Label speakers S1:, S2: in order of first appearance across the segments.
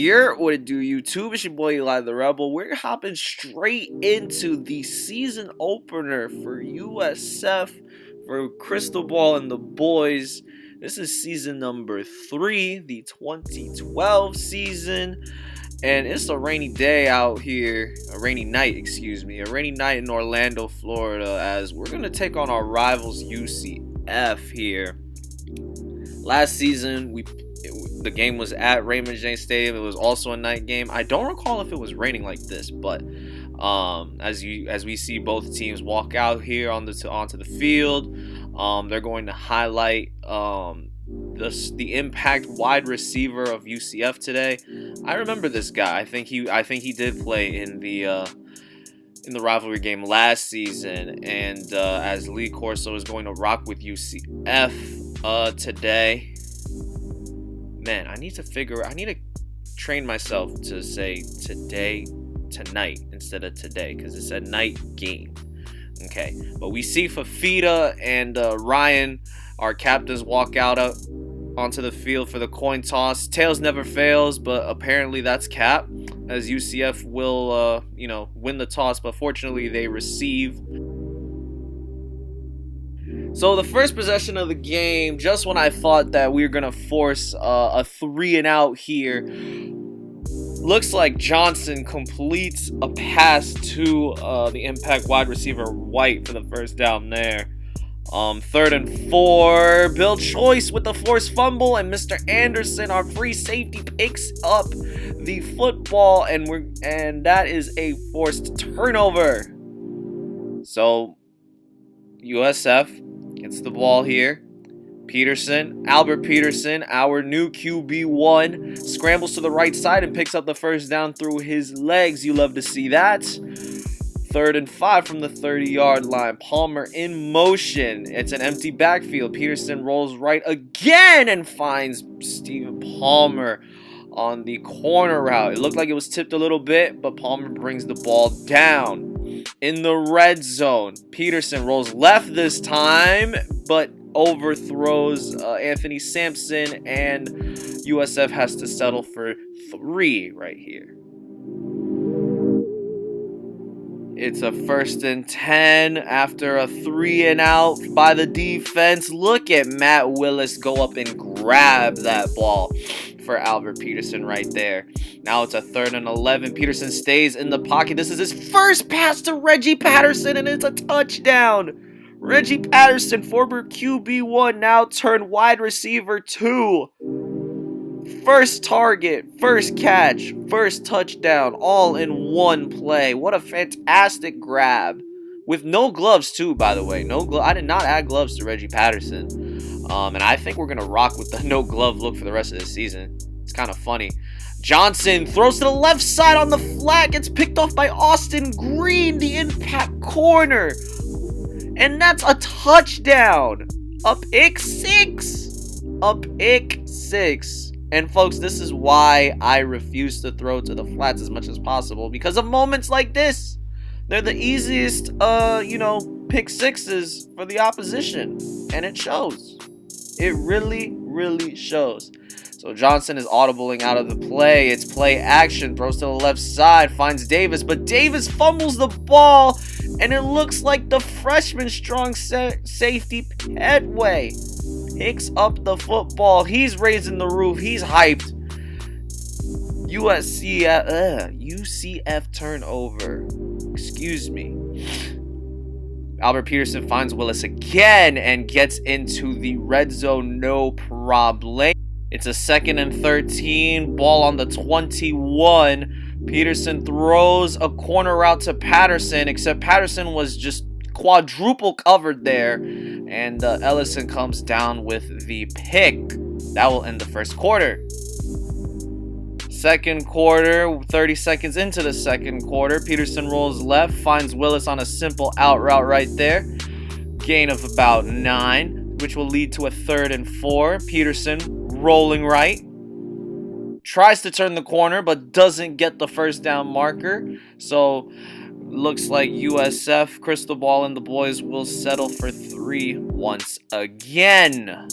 S1: What it do, YouTube? It's your boy Eli the Rebel. We're hopping straight into the season opener for USF, for Crystal Ball and the boys. This is season number 3, the 2012 season. And it's a rainy day out here, a rainy night in Orlando, Florida, as we're going to take on our rivals UCF here. Last season, the game was at Raymond James Stadium. It was also a night game. I don't recall if it was raining like this, but as we see both teams walk out here onto the field, they're going to highlight the impact wide receiver of UCF today. I remember this guy. I think he did play in the rivalry game last season, and as Lee Corso is going to rock with UCF today. Man, I need to train myself to say tonight instead of today, because it's a night game. Okay, but we see Fafita and Ryan, our captains, walk out onto the field for the coin toss. Tails never fails, but apparently that's cap, as UCF will win the toss, but fortunately they receive. So the first possession of the game, just when I thought that we were going to force a 3-and-out here, looks like Johnson completes a pass to the impact wide receiver White for the first down there. 3rd and 4, Bill Choice with the forced fumble, and Mr. Anderson, our free safety, picks up the football, and that is a forced turnover. So USF gets the ball here. Albert Peterson, our new QB1, scrambles to the right side and picks up the first down through his legs. You love to see that. 3rd and 5 from the 30-yard line. Palmer in motion. It's an empty backfield. Peterson rolls right again and finds Stephen Palmer on the corner route. It looked like it was tipped a little bit, but Palmer brings the ball down. In the red zone, Peterson rolls left this time, but overthrows Anthony Sampson, and USF has to settle for 3 right here. It's a 1st and 10 after a 3-and-out by the defense. Look at Matt Willis go up and grab that ball for Albert Peterson right there. Now it's a 3rd and 11. Peterson stays in the pocket. This is his first pass to Reggie Patterson, and it's a touchdown. Reggie Patterson, former QB1, now turned wide receiver 2. First target, first catch, first touchdown, all in one play. What a fantastic grab. With no gloves too, by the way. I did not add gloves to Reggie Patterson. And I think we're going to rock with the no glove look for the rest of the season. It's kind of funny. Johnson throws to the left side on the flat. Gets picked off by Austin Green, the impact corner. And that's a touchdown. A pick six. And folks, this is why I refuse to throw to the flats as much as possible, because of moments like this. They're the easiest, pick sixes for the opposition. And it shows. It really, really shows. So Johnson is audibling out of the play. It's play action. Throws to the left side. Finds Davis. But Davis fumbles the ball. And it looks like the freshman strong safety Petway picks up the football. He's raising the roof. He's hyped. UCF turnover. Excuse me. Albert Peterson finds Willis again and gets into the red zone, no problem. It's a 2nd and 13, ball on the 21. Peterson throws a corner route to Patterson, except Patterson was just quadruple covered there, and Ellison comes down with the pick. That will end the first quarter. Second quarter, 30 seconds into the second quarter, Peterson rolls left, finds Willis on a simple out route right there. Gain of about 9, which will lead to a 3rd and 4. Peterson rolling right. Tries to turn the corner, but doesn't get the first down marker. So, looks like USF, Crystal Ball, and the boys will settle for 3 once again.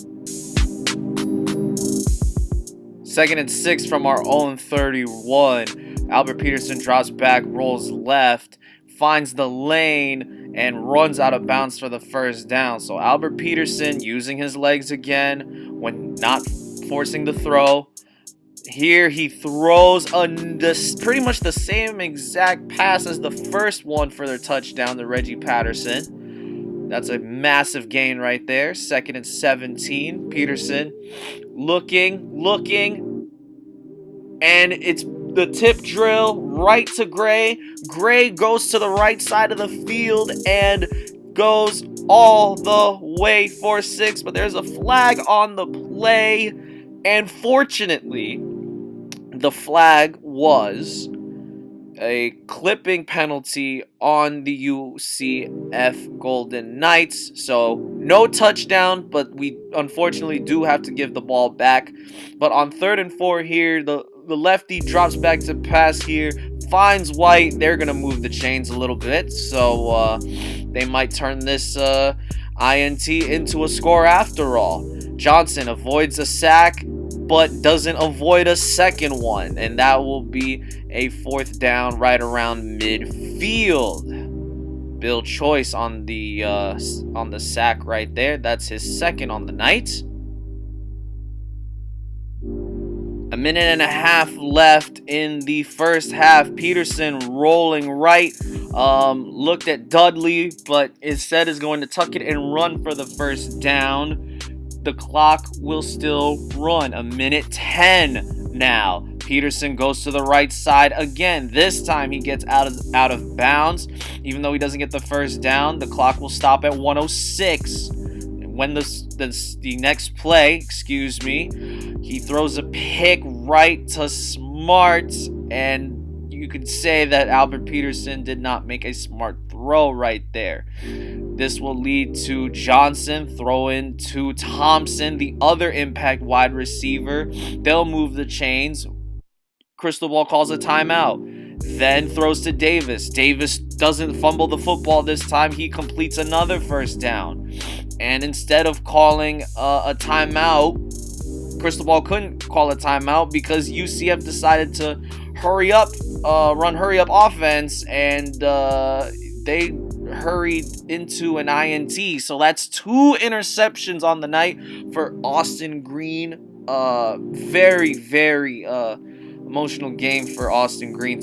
S1: 2nd and 6 from our own 31. Albert Peterson drops back, rolls left, finds the lane, and runs out of bounds for the first down. So Albert Peterson using his legs again when not forcing the throw. Here he throws pretty much the same exact pass as the first one for their touchdown to Reggie Patterson. That's a massive gain right there. 2nd and 17. Peterson looking, and it's the tip drill right to Gray. Gray goes to the right side of the field and goes all the way for 6, but there's a flag on the play, and fortunately, the flag was a clipping penalty on the UCF Golden Knights. So no touchdown, but we unfortunately do have to give the ball back. But on 3rd and 4 here, the lefty drops back to pass here, finds White. They're going to move the chains a little bit, so they might turn this INT into a score after all. Johnson avoids a sack, but doesn't avoid a second one, and that will be a 4th down right around midfield. Bill Choice on the sack right there. That's his 2nd on the night. A minute and a half left in the first half. Peterson rolling right. Looked at Dudley, but instead is going to tuck it and run for the first down. The clock will still run. A minute 10 now. Peterson goes to the right side again. This time he gets out of bounds. Even though he doesn't get the first down, the clock will stop at 106. When the next play, he throws a pick right to Smart, and you could say that Albert Peterson did not make a smart throw right there. This will lead to Johnson throwing to Thompson, the other impact wide receiver. They'll move the chains. Crystal Ball calls a timeout. Then throws to Davis. Davis doesn't fumble the football this time. He completes another first down. And instead of calling a timeout, Crystal Ball couldn't call a timeout because UCF decided to run hurry up offense, and they hurried into an INT. So that's 2 interceptions on the night for Austin Green. Very, very emotional game for Austin Green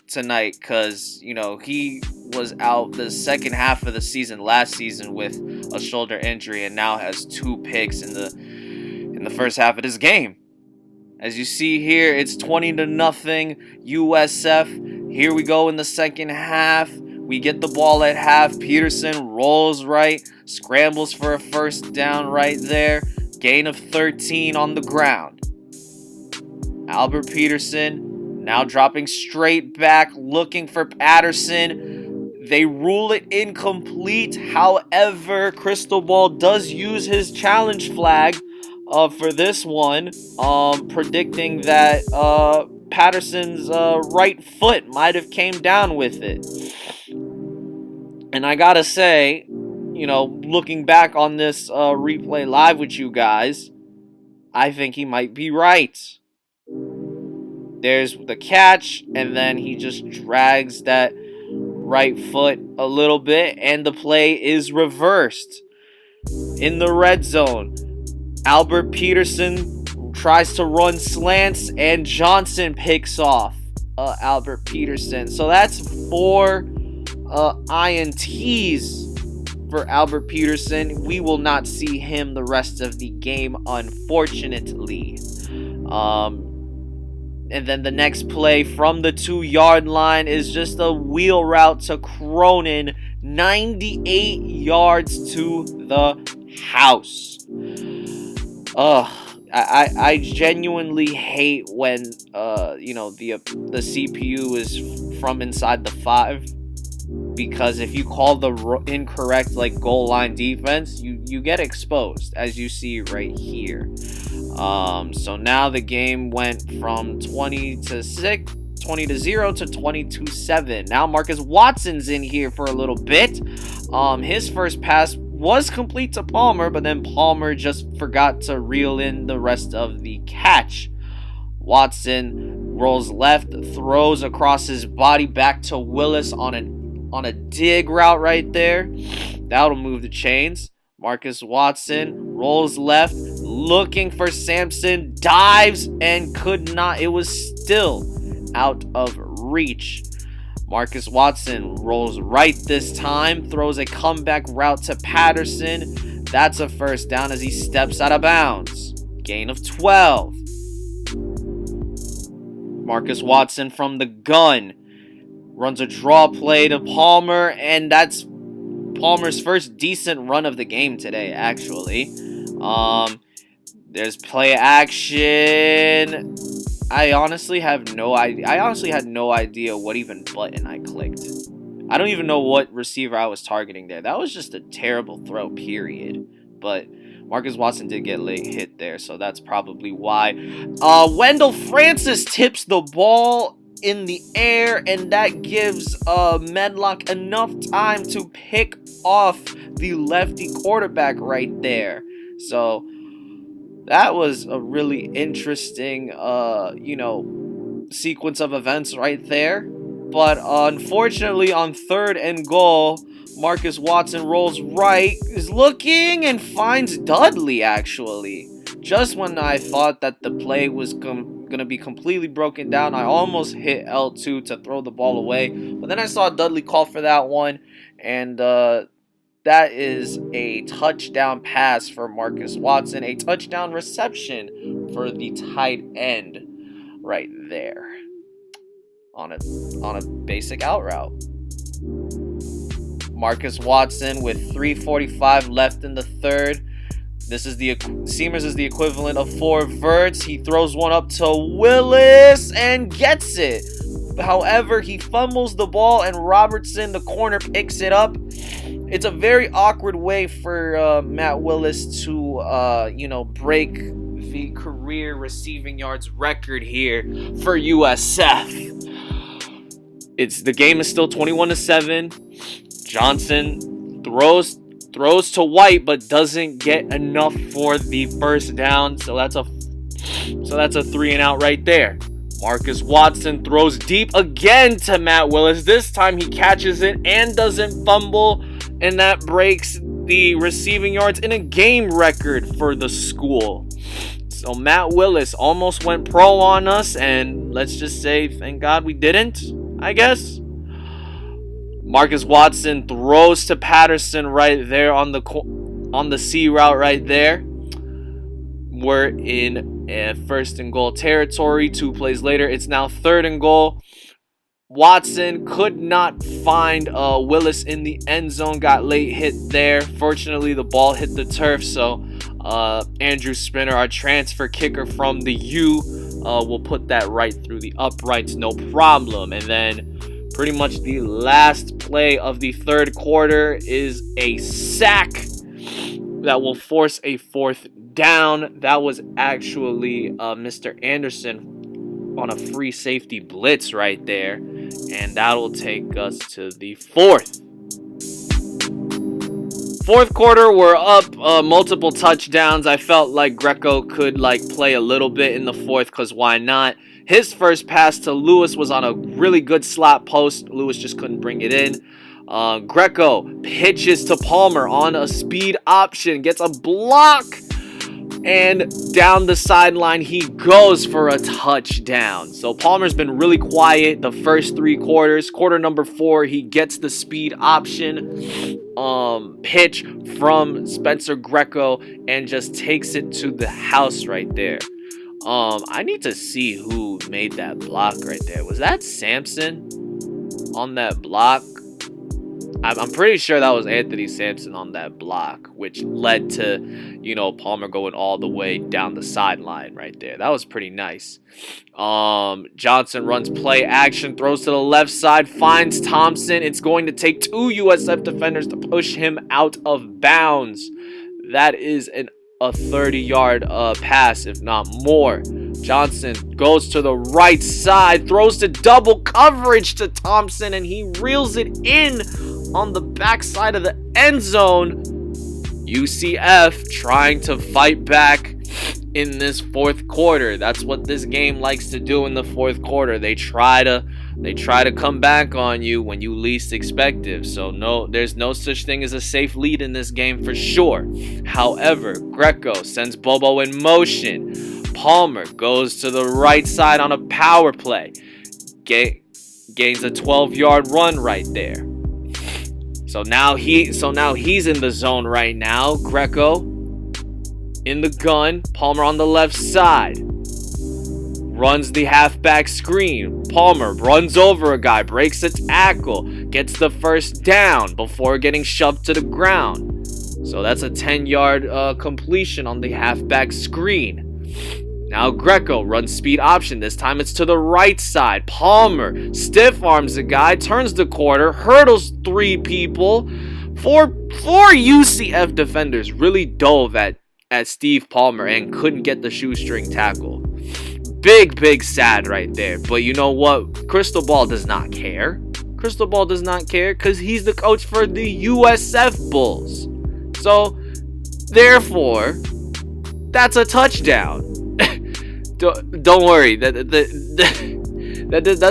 S1: tonight, because he was out the second half of the season last season with a shoulder injury, and now has 2 picks in the first half of this game. As you see here, it's 20-0 USF. Here we go in the second half. We get the ball at half. Peterson rolls right, scrambles for a first down right there. Gain of 13 on the ground. Albert Peterson now dropping straight back, looking for Patterson. They rule it incomplete. However, Crystal Ball does use his challenge flag for this one, predicting that Patterson's right foot might have came down with it. And I gotta say, looking back on this replay live with you guys, I think he might be right. There's the catch, and then he just drags that right foot a little bit, and the play is reversed. In the red zone, Albert Peterson tries to run slants, and Johnson picks off Albert Peterson. So that's 4 INTs for Albert Peterson. We will not see him the rest of the game, unfortunately. And then the next play from the 2-yard line is just a wheel route to Cronin, 98 yards to the house. I genuinely hate when the CPU is from inside the 5, because if you call the incorrect goal line defense, you get exposed, as you see right here. So now the game went from 20-0 to 22-7. Now Marcus Watson's in here for a little bit. His first pass was complete to Palmer, but then Palmer just forgot to reel in the rest of the catch. Watson rolls left, throws across his body back to Willis on a dig route right there. That'll move the chains. Marcus Watson rolls left, looking for Sampson, dives and could not. It was still out of reach. Marcus Watson rolls right this time, throws a comeback route to Patterson. That's a first down as he steps out of bounds. Gain of 12. Marcus Watson from the gun runs a draw play to Palmer, and that's Palmer's first decent run of the game today, actually. There's play action. I honestly had no idea what even button I clicked. I don't even know what receiver I was targeting there. That was just a terrible throw, period. But Marcus Watson did get late hit there, so that's probably why. Wendell Francis tips the ball in the air, and that gives Medlock enough time to pick off the lefty quarterback right there. So that was a really interesting, sequence of events right there. But unfortunately, on 3rd and goal, Marcus Watson rolls right, is looking, and finds Dudley, actually. Just when I thought that the play was going to be completely broken down, I almost hit L2 to throw the ball away. But then I saw Dudley call for that one, and that is a touchdown pass for Marcus Watson, a touchdown reception for the tight end right there on a basic out route. Marcus Watson with 3:45 left in the third. Seamers is the equivalent of 4 verts. He throws one up to Willis and gets it. However, he fumbles the ball and Robertson, the corner, picks it up. It's a very awkward way for Matt Willis to, break the career receiving yards record here for USF. The game is still 21-7. Johnson throws to White, but doesn't get enough for the first down. So that's a 3 and out right there. Marcus Watson throws deep again to Matt Willis. This time he catches it and doesn't fumble, and that breaks the receiving yards in a game record for the school. So Matt Willis almost went pro on us, and let's just say thank God we didn't, I guess. Marcus Watson throws to Patterson right there on the C route right there. We're in 1st and goal territory. 2 plays later, it's now 3rd and goal. Watson could not find Willis in the end zone. Got late hit there. Fortunately, the ball hit the turf, so Andrew Spinner, our transfer kicker from the U, will put that right through the uprights, no problem. And then pretty much the last play of the 3rd quarter is a sack that will force a 4th down. That was actually Mr. Anderson on a free safety blitz right there, and that'll take us to the 4th. 4th quarter, we're up multiple touchdowns. I felt like Greco could play a little bit in the 4th, because why not? His first pass to Lewis was on a really good slot post. Lewis just couldn't bring it in. Greco pitches to Palmer on a speed option, gets a block, and down the sideline he goes for a touchdown. So Palmer's been really quiet the first 3 quarters. Quarter number 4, he gets the speed option pitch from Spencer Greco and just takes it to the house right there. I need to see who made that block right there. Was that Sampson on that block? I'm pretty sure that was Anthony Sampson on that block, which led to, Palmer going all the way down the sideline right there. That was pretty nice. Johnson runs play action, throws to the left side, finds Thompson. It's going to take 2 USF defenders to push him out of bounds. That is a 30-yard pass, if not more. Johnson goes to the right side, throws to double coverage to Thompson, and he reels it in on the backside of the end zone. UCF trying to fight back in this fourth quarter. That's what this game likes to do in the fourth quarter. They try to come back on you when you least expect it. So no, there's no such thing as a safe lead in this game for sure. However, Greco sends Bobo in motion. Palmer goes to the right side on a power play. Gains a 12-yard run right there. So now he's in the zone right now. Greco in the gun. Palmer on the left side. Runs the halfback screen. Palmer runs over a guy, breaks a tackle, gets the first down before getting shoved to the ground. So that's a 10-yard completion on the halfback screen. Now Greco runs speed option. This time it's to the right side. Palmer stiff arms a guy, turns the corner, hurdles 3 people. Four UCF defenders really dove at Steve Palmer and couldn't get the shoestring tackle. Big sad right there. But you know what? Crystal Ball does not care. Crystal Ball does not care because he's the coach for the USF Bulls. So, therefore, that's a touchdown. Don't worry. That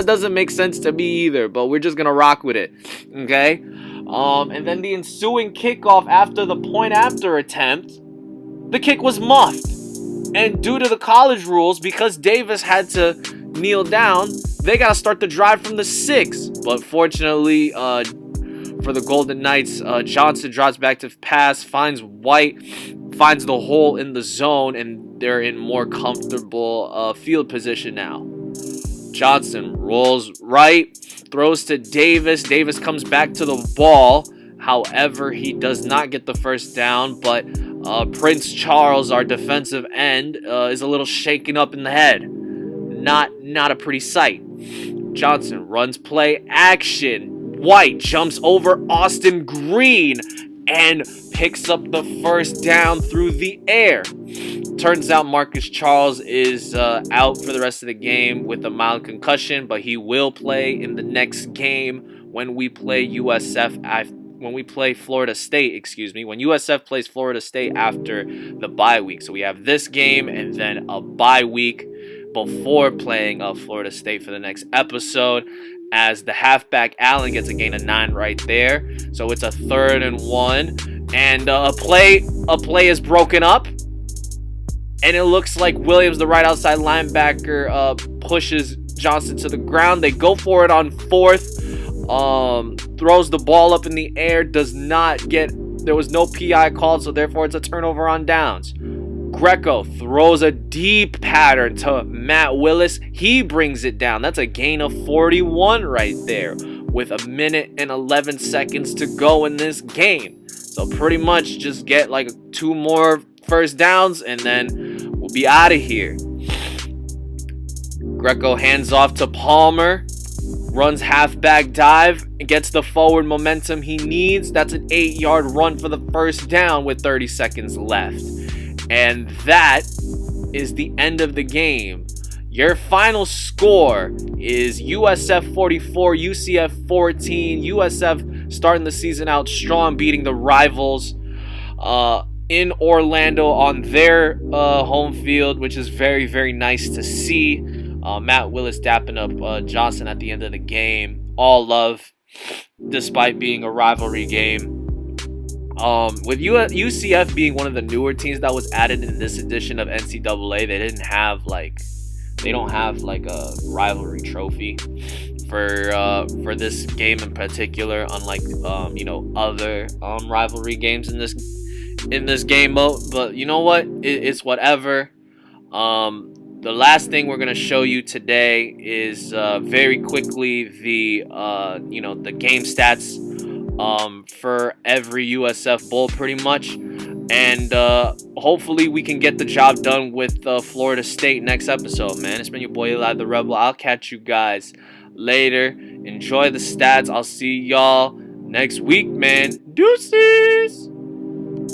S1: doesn't make sense to me either, but we're just going to rock with it. Okay? And then the ensuing kickoff after the point after attempt, the kick was muffed. And due to the college rules, because Davis had to kneel down, they got to start the drive from the 6. But fortunately, for the Golden Knights, Johnson drops back to pass, finds White, finds the hole in the zone, and they're in more comfortable field position now. Johnson rolls right, throws to Davis. Davis comes back to the ball. However, he does not get the first down, but Prince Charles, our defensive end, is a little shaken up in the head. Not a pretty sight. Johnson runs play action. White jumps over Austin Green and picks up the first down through the air. Turns out Marcus Charles is out for the rest of the game with a mild concussion, but he will play in the next game when we play Florida State, when USF plays Florida State after the bye week. So we have this game and then a bye week before playing Florida State for the next episode, as the halfback Allen gets a gain of 9 right there. So it's a 3rd and 1, and a play is broken up, and it looks like Williams, the right outside linebacker, pushes Johnson to the ground. They go for it on 4th. Throws the ball up in the air, there was no PI called, so therefore it's a turnover on downs. Greco throws a deep pattern to Matt Willis. He brings it down. That's a gain of 41 right there with 1 minute and 11 seconds to go in this game. So pretty much just get like 2 more first downs and then we'll be out of here. Greco hands off to Palmer. Runs halfback dive and gets the forward momentum he needs. That's an 8-yard run for the first down with 30 seconds left. And that is the end of the game. Your final score is USF 44, UCF 14. USF starting the season out strong, beating the rivals in Orlando on their home field, which is very, very nice to see. Matt Willis dapping up Johnson at the end of the game. All love, despite being a rivalry game. With UCF being one of the newer teams that was added in this edition of NCAA, they don't have a rivalry trophy for this game in particular, unlike other rivalry games in this game mode. But you know what? It's whatever. The last thing we're going to show you today is very quickly the game stats for every USF Bull pretty much. And hopefully we can get the job done with Florida State next episode, man. It's been your boy Eli the Rebel. I'll catch you guys later. Enjoy the stats. I'll see y'all next week, man. Deuces!